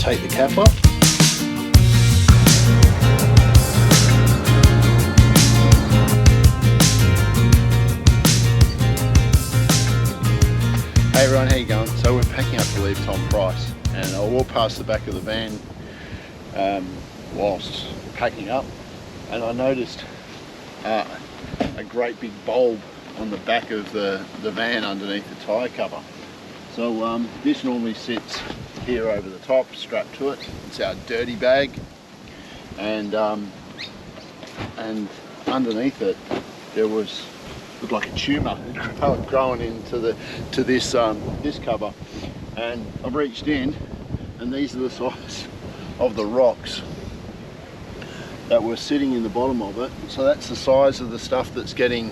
take the cap off. Hey everyone, how you going? So we're packing up to leave Tom Price, and I walked past the back of the van whilst packing up, and I noticed a great big bulb on the back of the van underneath the tyre cover. So this normally sits here over the top, strapped to it. It's our dirty bag, and underneath it there looked like a tumour growing into this cover, and I've reached in, and these are the size of the rocks that were sitting in the bottom of it. So that's the size of the stuff that's getting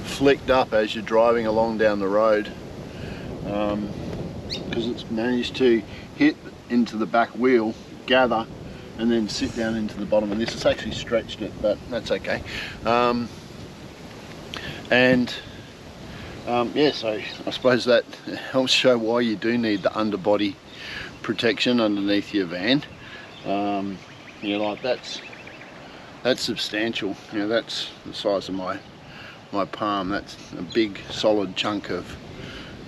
flicked up as you're driving along down the road, because it's managed to hit into the back wheel, gather, and then sit down into the bottom. And this has actually stretched it, but that's okay. Yeah, so I suppose that helps show why you do need the underbody protection underneath your van. You know, like that's substantial. You know, that's the size of my palm. That's a big solid chunk of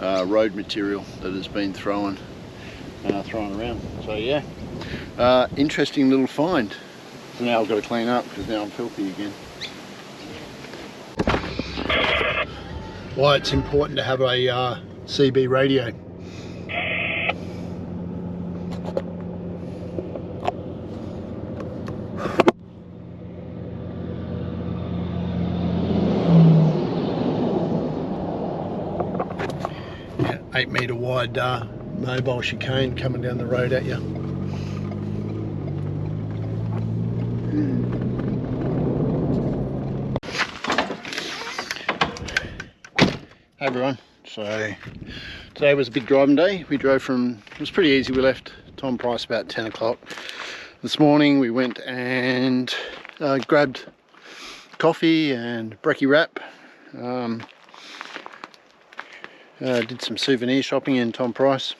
road material that has been thrown around. So yeah, interesting little find. So now I've got to clean up because now I'm filthy again. Why it's important to have a CB radio. Yeah, 8 metre wide mobile chicane coming down the road at you. Hey everyone, so today was a big driving day. We drove it was pretty easy. We left Tom Price about 10 o'clock. This morning we went and grabbed coffee and brekkie wrap. Did some souvenir shopping in Tom Price.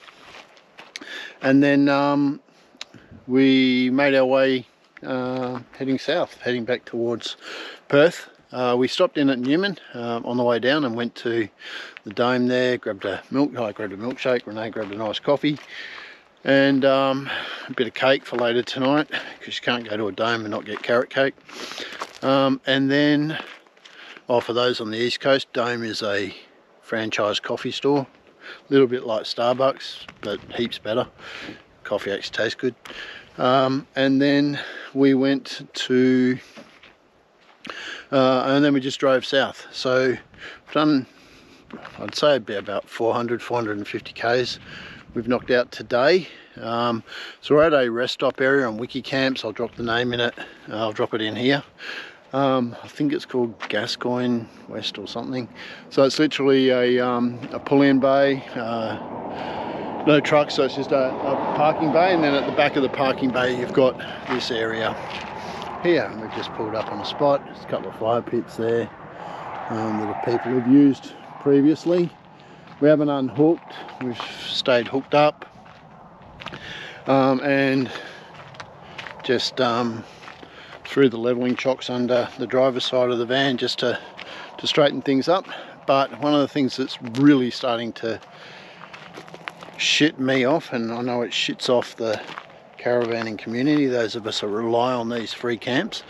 And then we made our way heading south, heading back towards Perth. We stopped in at Newman on the way down and went to the dome there, grabbed a milkshake, Renee grabbed a nice coffee, and a bit of cake for later tonight, because you can't go to a dome and not get carrot cake. And then, for those on the East Coast, Dome is a franchise coffee store, a little bit like Starbucks, but heaps better. Coffee actually tastes good. And then we went to and then we just drove south. So we've done, I'd say, about 450 k's we've knocked out today. So we're at a rest stop area on Wiki Camps. I'll drop the name in it. I'll drop it in here. I think it's called Gascoyne West or something. So it's literally a pull-in bay, no trucks, so it's just a parking bay, and then at the back of the parking bay you've got this area here, and we've just pulled up on a spot. There's a couple of fire pits there that people have used previously. We haven't unhooked, we've stayed hooked up, and just threw the levelling chocks under the driver's side of the van just to straighten things up. But one of the things that's really starting to shit me off, and I know it shits off the caravanning community, those of us who rely on these free camps,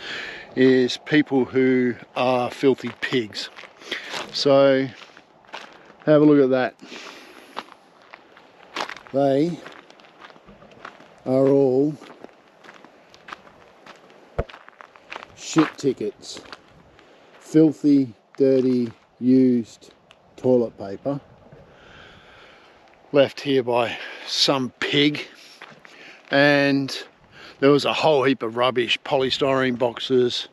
is people who are filthy pigs. So have a look at that. They are all shit tickets, filthy, dirty, used toilet paper left here by some pig. And there was a whole heap of rubbish, polystyrene boxes,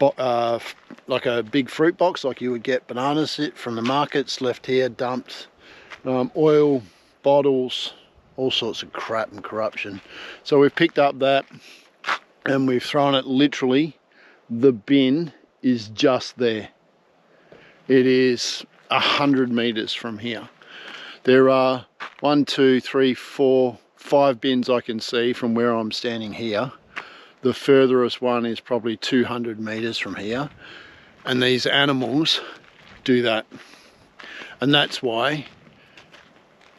like a big fruit box like you would get bananas from the markets, left here, dumped, oil, bottles, all sorts of crap and corruption. So we've picked up that and we've thrown it, literally, the bin is just there. It is 100 meters from here. There are 1, 2, 3, 4, 5 bins I can see from where I'm standing here. The furthest one is probably 200 meters from here, and these animals do that. And that's why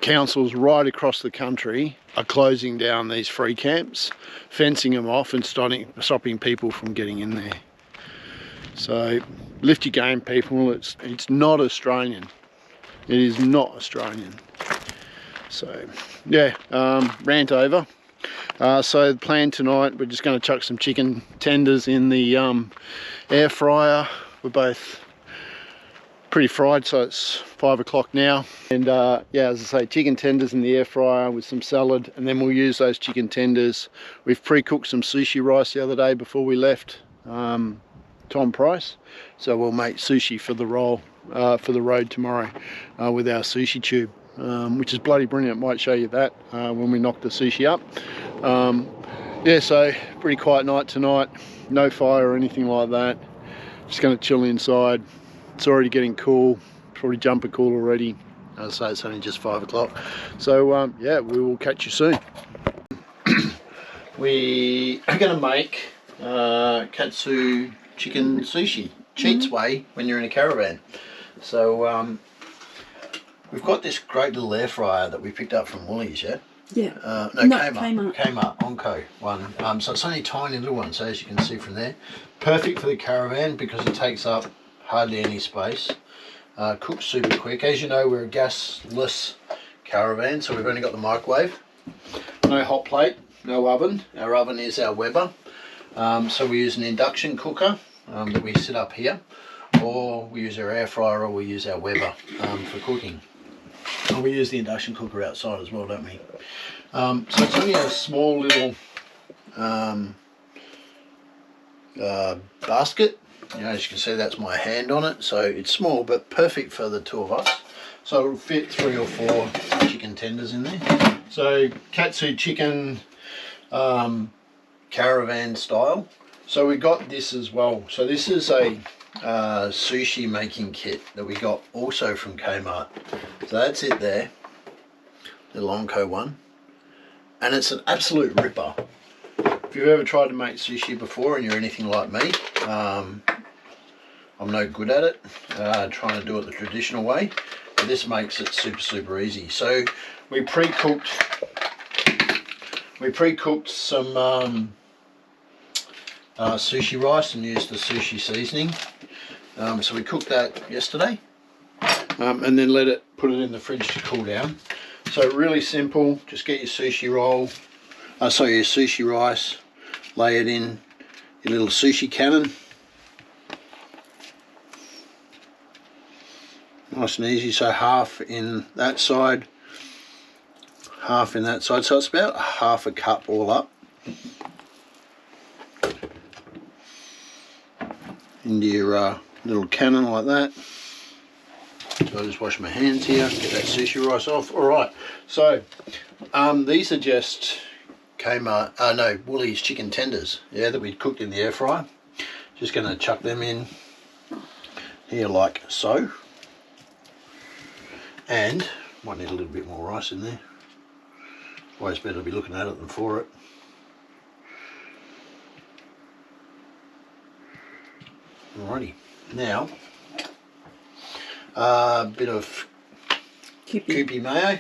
councils right across the country are closing down these free camps, fencing them off and stopping people from getting in there. So lift your game, people. It's not Australian. It is not Australian. So yeah, rant over. So the plan tonight, we're just going to chuck some chicken tenders in the air fryer. We're both pretty fried, so it's 5 o'clock now. And yeah, as I say, chicken tenders in the air fryer with some salad, and then we'll use those chicken tenders. We've pre-cooked some sushi rice the other day before we left Tom Price, so we'll make sushi for the road tomorrow with our sushi tube, which is bloody brilliant. Might show you that when we knock the sushi up. Yeah, so pretty quiet night tonight, no fire or anything like that. Just going to chill inside. It's already getting cool, probably jumper cool already. As I say, it's only just 5 o'clock. So yeah, we will catch you soon. We are going to make katsu chicken sushi, cheats way when you're in a caravan. So we've got this great little air fryer that we picked up from Woolies, yeah? Yeah. No, Kmart Onco one. So it's only a tiny little one, so as you can see from there. Perfect for the caravan because it takes up hardly any space. Cooks super quick. As you know, we're a gasless caravan, so we've only got the microwave. No hot plate, no oven. Our oven is our Weber. So we use an induction cooker that we sit up here, or we use our air fryer, or we use our Weber for cooking. And we use the induction cooker outside as well, don't we? So it's only a small little basket. You know, as you can see, that's my hand on it, so it's small but perfect for the two of us. So it'll fit 3 or 4 chicken tenders in there. So katsu chicken caravan style. So we got this as well. So this is a sushi making kit that we got also from Kmart. So that's it there, the Lonco one, and it's an absolute ripper. If you've ever tried to make sushi before and you're anything like me, I'm no good at it, trying to do it the traditional way, but this makes it super easy. So we pre-cooked some sushi rice and used the sushi seasoning. So we cooked that yesterday, and then put it in the fridge to cool down. So really simple. Just get your sushi roll, your sushi rice, lay it in your little sushi cannon. Nice and easy. So half in that side, half in that side. So it's about half a cup all up. Into your little cannon like that. So I'll just wash my hands here, get that sushi rice off. Alright, so these are just Woolies chicken tenders, yeah, that we cooked in the air fryer. Just going to chuck them in here like so. And might need a little bit more rice in there. Always better to be looking at it than for it. Alrighty, now a bit of Kewpie mayo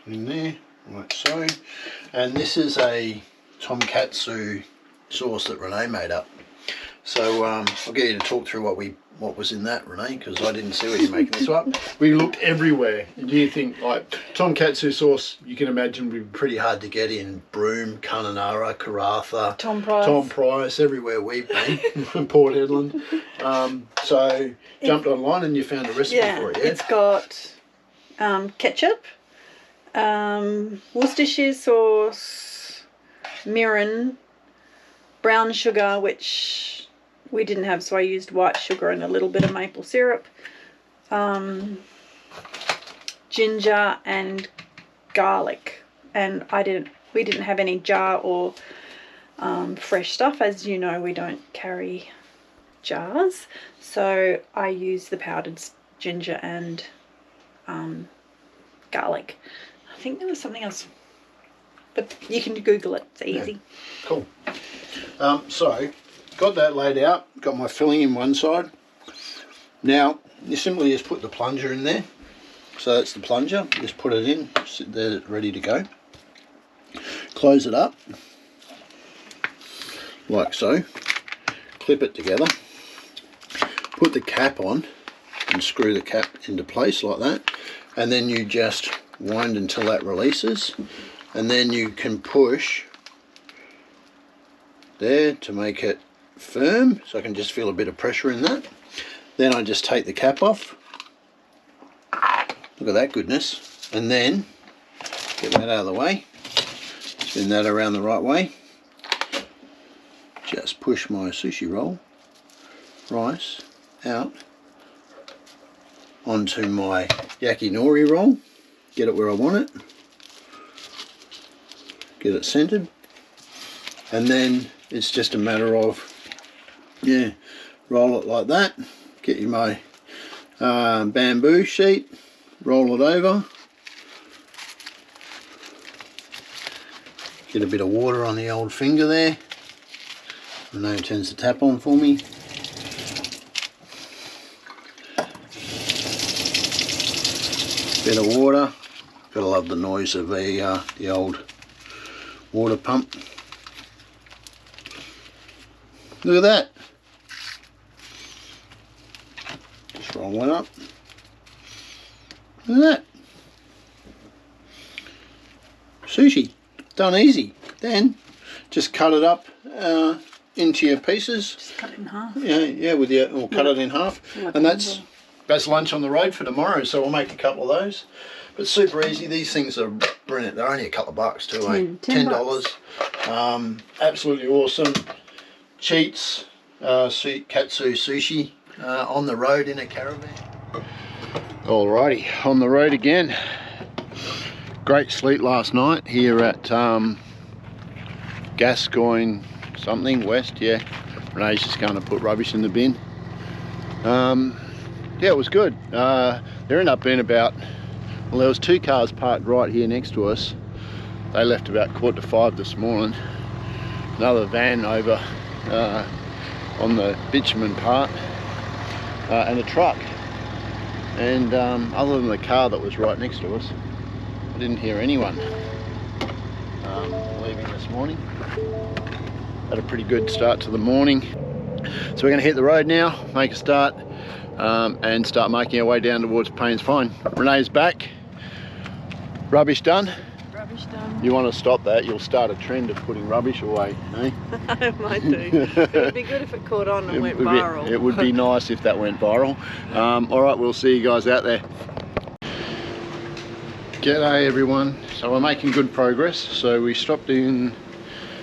in there, like so. And this is a tonkatsu sauce that Renee made up. So I'll get you to talk through what was in that, Renee, because I didn't see what you're making this up. We looked everywhere. Do you think, like, tonkatsu sauce, you can imagine would be pretty hard to get in Broome, Kununurra, Karratha, Tom Price, everywhere we've been, Port Hedland. So jumped online and you found a recipe for it, yeah? It's got ketchup, Worcestershire sauce, mirin, brown sugar, which we didn't have, so I used white sugar and a little bit of maple syrup, ginger and garlic. And we didn't have any jar or fresh stuff. As you know, we don't carry jars, so I use the powdered ginger and garlic. I think there was something else, but you can Google it. It's easy. Yeah. Cool. So got that laid out. Got my filling in one side. Now you simply just put the plunger in there. So that's the plunger. Just put it in. Sit there, ready to go. Close it up like so. Clip it together. Put the cap on and screw the cap into place like that, and then you just wind until that releases, and then you can push there to make it firm, so I can just feel a bit of pressure in that. Then I just take the cap off. Look at that goodness. And then get that out of the way, spin that around the right way, just push my sushi roll rice out onto my yakinori roll, get it where I want it, get it centered, and then it's just a matter of, yeah, roll it like that, get you my bamboo sheet, roll it over, get a bit of water on the old finger there. Renee turns the tap on for me. Bit of water. Gotta love the noise of the old water pump. Look at that. Just roll one up. Look at that. Sushi. Done easy. Then just cut it up into your pieces. Just cut it in half. Yeah, with your, or cut it in half. Like and that's lunch on the road for tomorrow, so we'll make a couple of those. But super easy. These things are brilliant. They're only a couple of bucks too, $10. Absolutely awesome. Cheats, katsu sushi on the road in a caravan. Alrighty, on the road again. Great sleep last night here at Gascoigne something west. Yeah, Renee's just going to put rubbish in the bin. Yeah, it was good. There ended up being about, well, there was 2 cars parked right here next to us. They left about 4:45 this morning. Another van over on the bitumen part, and a truck. And other than the car that was right next to us, I didn't hear anyone leaving this morning. Had a pretty good start to the morning. So we're going to hit the road now, make a start, and start making our way down towards Paynes Fine. Renee's back. Rubbish done. Rubbish done. You want to stop that, you'll start a trend of putting rubbish away, eh? I might do. It would be good if it caught on and went viral. It would be nice if that went viral. Alright, we'll see you guys out there. G'day everyone. So we're making good progress. So we stopped in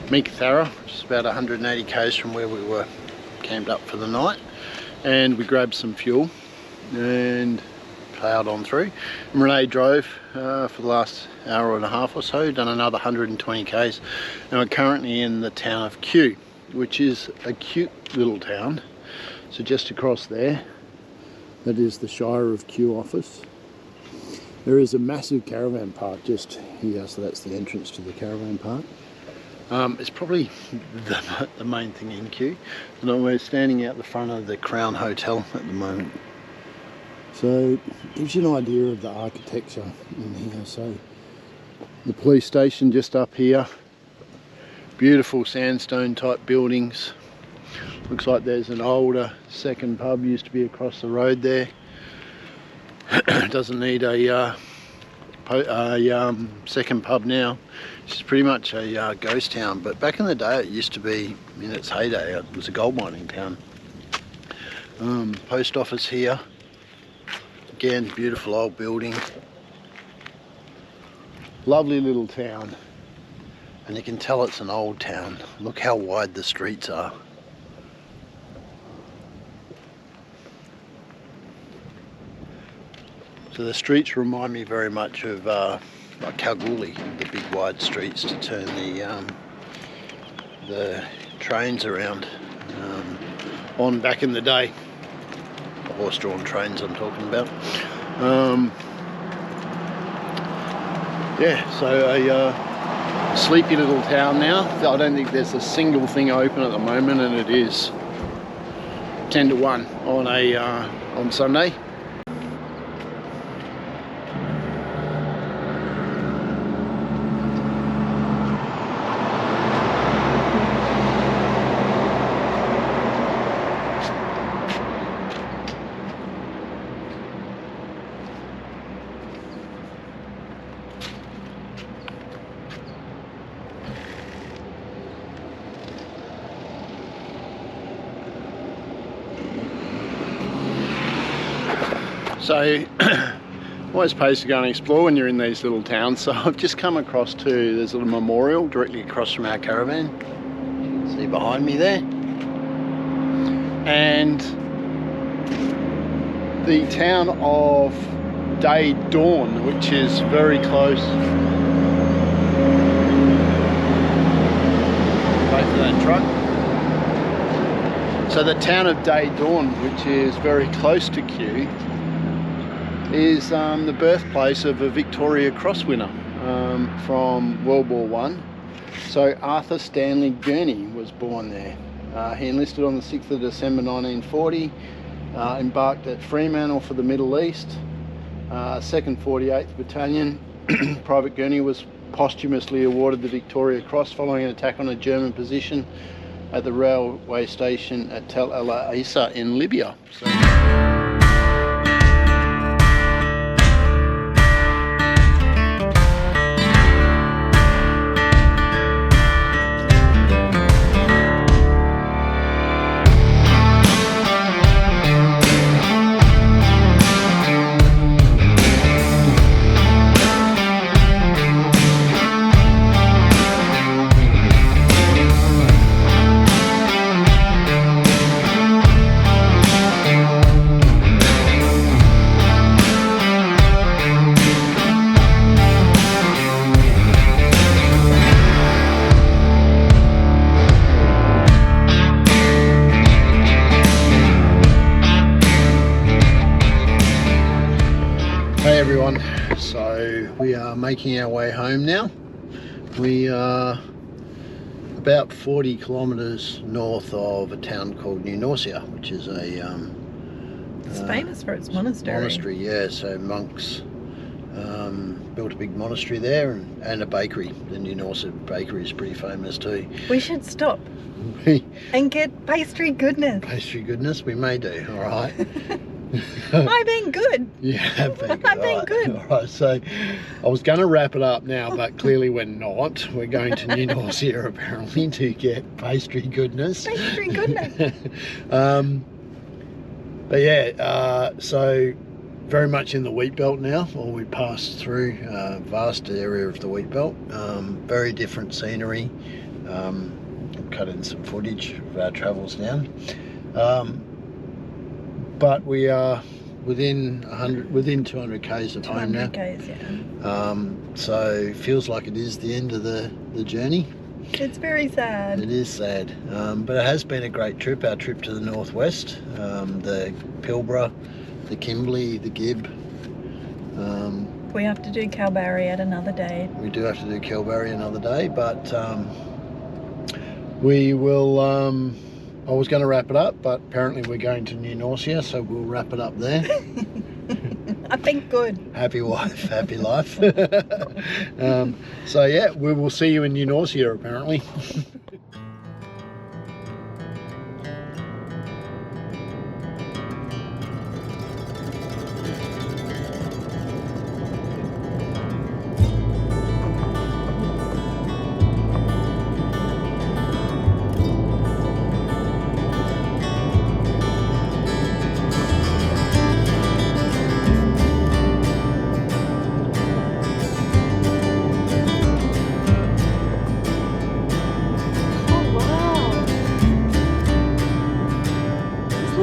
Meekatharra, which is about 180 k's from where we were camped up for the night, and we grabbed some fuel and ploughed on through. And Renee drove for the last hour and a half or so, done another 120 k's, and we're currently in the town of Kew, which is a cute little town. So just across there, that is the Shire of Kew office. There is a massive caravan park just here, so that's the entrance to the caravan park. It's probably the main thing in Kew. And we're standing out the front of the Crown Hotel at the moment. So it gives you an idea of the architecture in here. So the police station just up here. Beautiful sandstone type buildings. Looks like there's an older second pub, used to be across the road there. Doesn't need a second pub now. It's pretty much a ghost town, but back in the day it used to be, in its heyday, it was a gold mining town. Post office here. Again, beautiful old building. Lovely little town. And you can tell it's an old town. Look how wide the streets are. So the streets remind me very much of like Kalgoorlie, the big wide streets to turn the trains around on back in the day. The horse-drawn trains I'm talking about. Yeah, so a sleepy little town now. I don't think there's a single thing open at the moment, and it is 10 to 1 on Sunday. So always pays to go and explore when you're in these little towns. So I've just come across there's a memorial directly across from our caravan. You can see behind me there. And the town of Day Dawn, which is very close. Wait for that truck. So the town of Day Dawn, which is very close to Kew, is the birthplace of a Victoria Cross winner from World War One. So Arthur Stanley Gurney was born there. He enlisted on the 6th of December 1940, embarked at Fremantle for the Middle East, 2nd 48th Battalion. Private Gurney was posthumously awarded the Victoria Cross following an attack on a German position at the railway station at Tel El Aissa in Libya. So hey everyone, so we are making our way home now. We are about 40 kilometres north of a town called New Norcia, which is it's famous for its monastery. Monastery, yeah. So monks built a big monastery there, and a bakery. The New Norcia bakery is pretty famous too. We should stop and get pastry goodness. Pastry goodness, we may do. All right. I've been good. You have been good. I've been good. All right, so I was going to wrap it up now, but clearly we're not. We're going to New Norcia apparently to get pastry goodness. Pastry goodness. But yeah, so very much in the wheat belt now, or we passed through a vast area of the wheat belt. Very different scenery. I've cut in some footage of our travels now. But we are within 200 k's of home now. 200 k's, yeah. So feels like it is the end of the journey. It's very sad. It is sad, but it has been a great trip. Our trip to the northwest, the Pilbara, the Kimberley, the Gib. We have to do Calbarry another day. We do have to do Calbarry another day, but we will. I was going to wrap it up, but apparently we're going to New Norcia, so we'll wrap it up there. I think good. Happy wife, happy life. So yeah, we will see you in New Norcia apparently.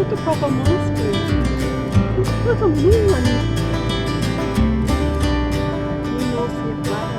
A proper monastery. It's like a moon one. New Norcia flat.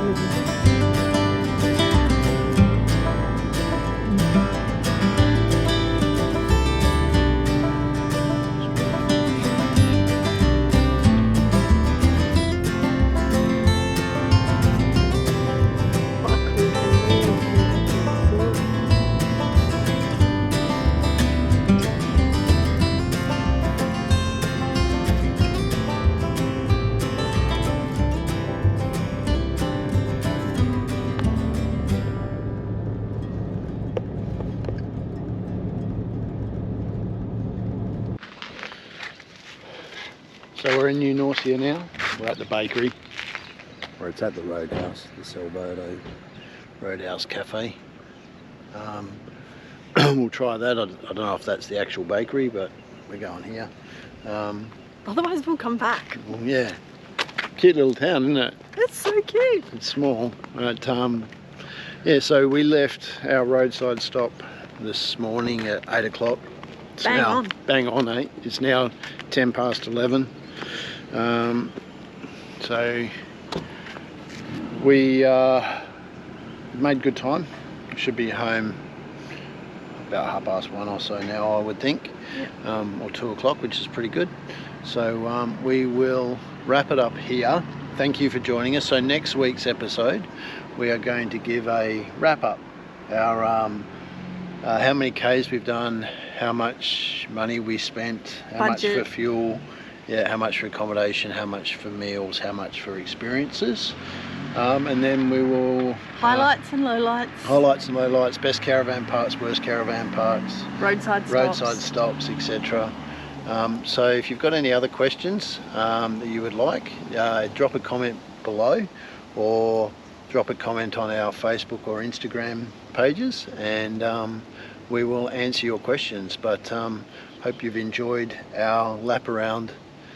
So we're in New Norcia now. We're at the bakery. Or it's at the Roadhouse, the Salvato. Roadhouse Cafe. We'll try that. I don't know if that's the actual bakery, but we're going here. Otherwise we'll come back. Well, yeah. Cute little town, isn't it? It's so cute. It's small. But, yeah, so we left our roadside stop this morning at 8 o'clock. Bang on 8. It's now 10 past 11. So we made good time. We should be home about 1:30 or so now, I would think. Yep. Or 2 o'clock, which is pretty good. So we will wrap it up here. Thank you for joining us. So next week's episode, we are going to give a wrap up. Our how many Ks we've done, how much money we spent, how much for fuel, yeah, how much for accommodation, how much for meals, how much for experiences. And then we will... highlights and lowlights. Highlights and lowlights, best caravan parts, worst caravan parts. Roadside stops, etc. So if you've got any other questions that you would like, drop a comment below or drop a comment on our Facebook or Instagram pages, and we will answer your questions. But hope you've enjoyed our lap around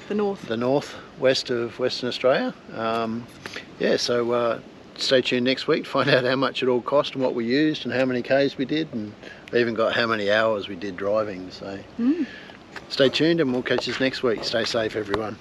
the northwest of Western Australia. Yeah, so stay tuned next week to find out how much it all cost and what we used and how many Ks we did, and we even got how many hours we did driving. So stay tuned and we'll catch us next week. Stay safe, everyone.